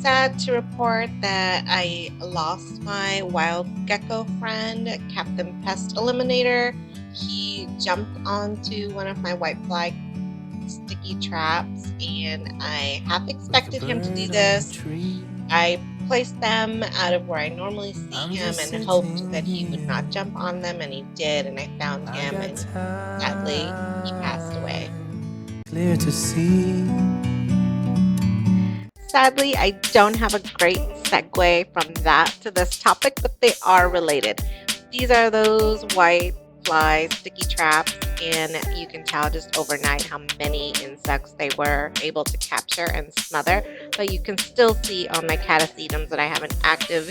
Sad to report that I lost my wild gecko friend, Captain Pest Eliminator. He jumped onto one of my white fly sticky traps, and I half expected him to do this. I placed them out of where I normally see him and hoped that he would not jump on them, and he did, and I found him, and sadly, he passed away. Clear to see. Sadly, I don't have a great segue from that to this topic, but they are related. These are those white fly sticky traps, and you can tell just overnight how many insects they were able to capture and smother. But you can still see on my Catasetums that I have an active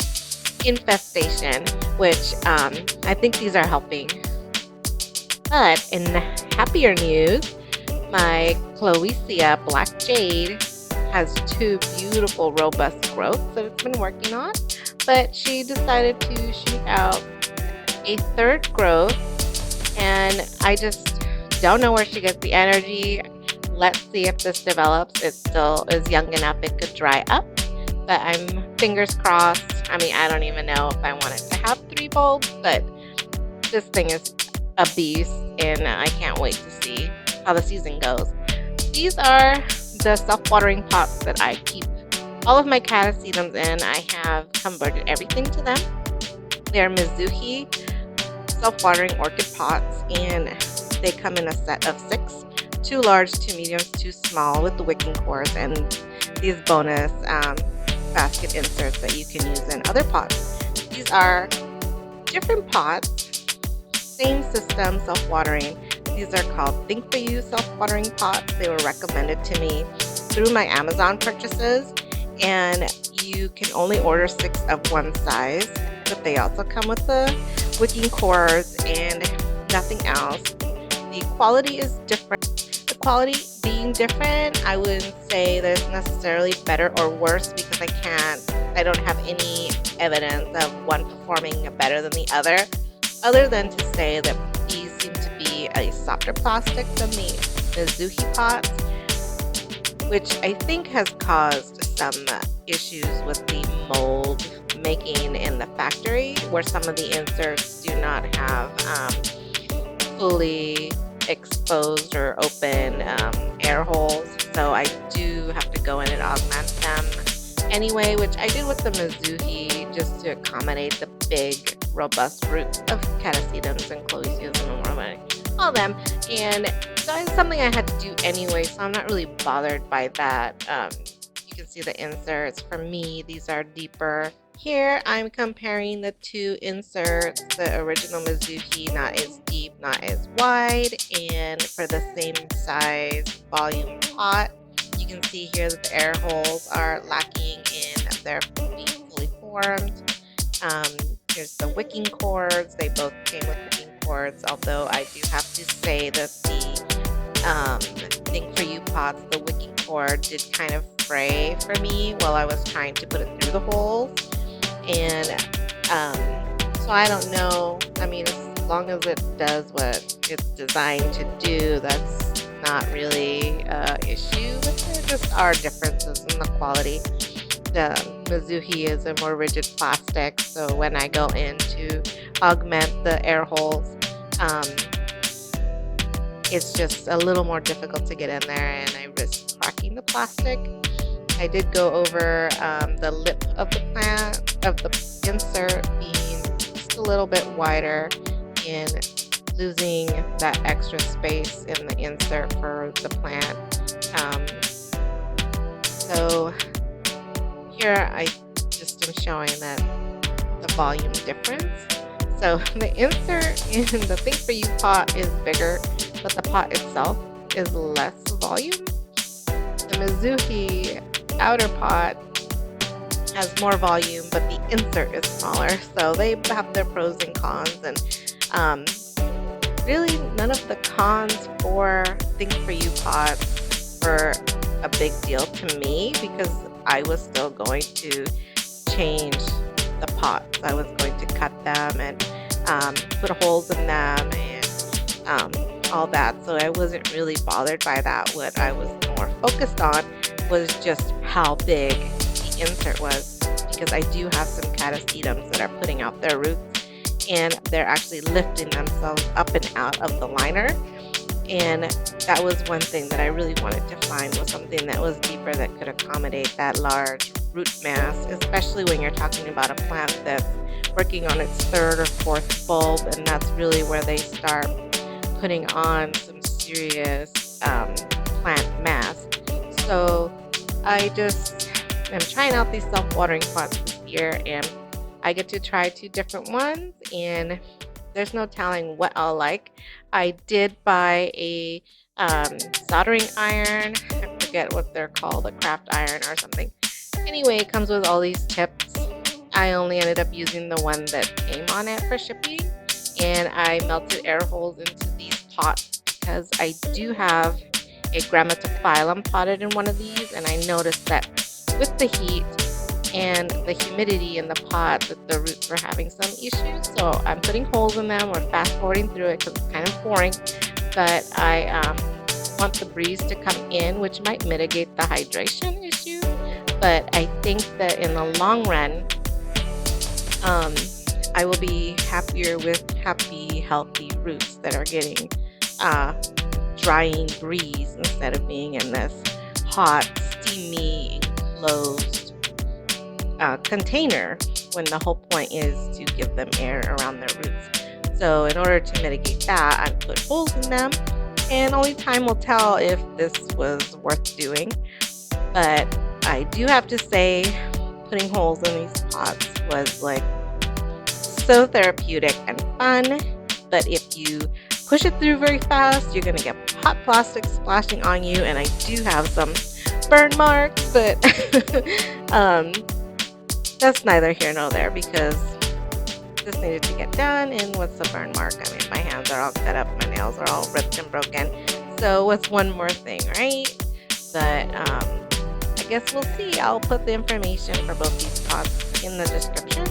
infestation, which I think these are helping. But in happier news, my Cloecia Black Jade has two beautiful robust growths that it's been working on, but she decided to shoot out a third growth, and I just don't know where she gets the energy. Let's see if this develops. It still is young enough it could dry up, but I'm fingers crossed. I mean, I don't even know if I want it to have 3 bulbs, but this thing is a beast, and I can't wait to see how the season goes. These are the self-watering pots that I keep all of my Catasetums in. I have converted everything to them. They're Muzhi self-watering orchid pots, and they come in a set of 6, 2 large, 2 mediums, 2 small with the wicking cores, and these bonus basket inserts that you can use in other pots. These are different pots, same system, self-watering. These are called Think For You self-watering pots. They were recommended to me through my Amazon purchases, and you can only order 6 of one size, but they also come with the wicking cores and nothing else. The quality is different. The quality being different, I wouldn't say that it's necessarily better or worse, because I don't have any evidence of one performing better than the other than to say that these seem to be a softer plastic than the Muzhi pots, which I think has caused some issues with the mold making in the factory, where some of the inserts do not have fully exposed or open air holes. So I do have to go in and augment them anyway, which I did with the Muzhi just to accommodate the big, robust roots of Catasetums and Cloecias and all them. And so it's something I had to do anyway, so I'm not really bothered by that. You can see the inserts. For me, these are deeper. Here, I'm comparing the 2 inserts, the original Muzhi, not as deep, not as wide, and for the same size volume pot. You can see here that the air holes are lacking in their being fully formed. Here's the wicking cords. They both came with wicking cords, although I do have to say that the Think For You pots, the wicking cord did kind of fray for me while I was trying to put it through the holes. And so I don't know. I mean, as long as it does what it's designed to do, that's not really an issue. But there just are differences in the quality. The Muzhi is a more rigid plastic, so when I go in to augment the air holes, it's just a little more difficult to get in there, and I risk cracking the plastic. I did go over the lip of the plant, of the insert being just a little bit wider and losing that extra space in the insert for the plant. So here I just am showing that the volume difference. So the insert in the Think For You pot is bigger, but the pot itself is less volume. The Muzhi outer pot has more volume, but the insert is smaller. So they have their pros and cons, and really none of the cons for Think For You pots were a big deal to me, because I was still going to change the pots. I was going to cut them and put holes in them and all that. So I wasn't really bothered by that. What I was more focused on was just how big the insert was because I do have some Catasetums that are putting out their roots, and they're actually lifting themselves up and out of the liner. And that was one thing that I really wanted to find, was something that was deeper that could accommodate that large root mass, especially when you're talking about a plant that's working on its third or fourth bulb, and that's really where they start putting on some serious plant mass. So I just am trying out these self-watering pots this year, and I get to try 2 different ones, and there's no telling what I'll like. I did buy a soldering iron. I forget what they're called, a craft iron or something. Anyway, it comes with all these tips. I only ended up using the one that came on it for shipping, and I melted air holes into these pots because I do have a Grammatophyllum potted in one of these, and I noticed that with the heat and the humidity in the pot that the roots were having some issues. So I'm putting holes in them or fast forwarding through it because it's kind of boring, but I want the breeze to come in, which might mitigate the hydration issue. But I think that in the long run, I will be happier with happy, healthy roots that are getting drying breeze instead of being in this hot, steamy, enclosed container, when the whole point is to give them air around their roots. So in order to mitigate that, I put holes in them, and only time will tell if this was worth doing. But I do have to say, putting holes in these pots was like so therapeutic and fun. But if you push it through very fast, you're gonna get hot plastic splashing on you, and I do have some burn marks, but that's neither here nor there because this needed to get done. And what's a burn mark? I mean, my hands are all cut up, my nails are all ripped and broken. So what's one more thing, right? But I guess we'll see. I'll put the information for both these pots in the description.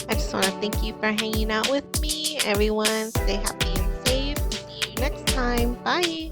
I just want to thank you for hanging out with me. Everyone, stay happy and safe. See you next time. Bye.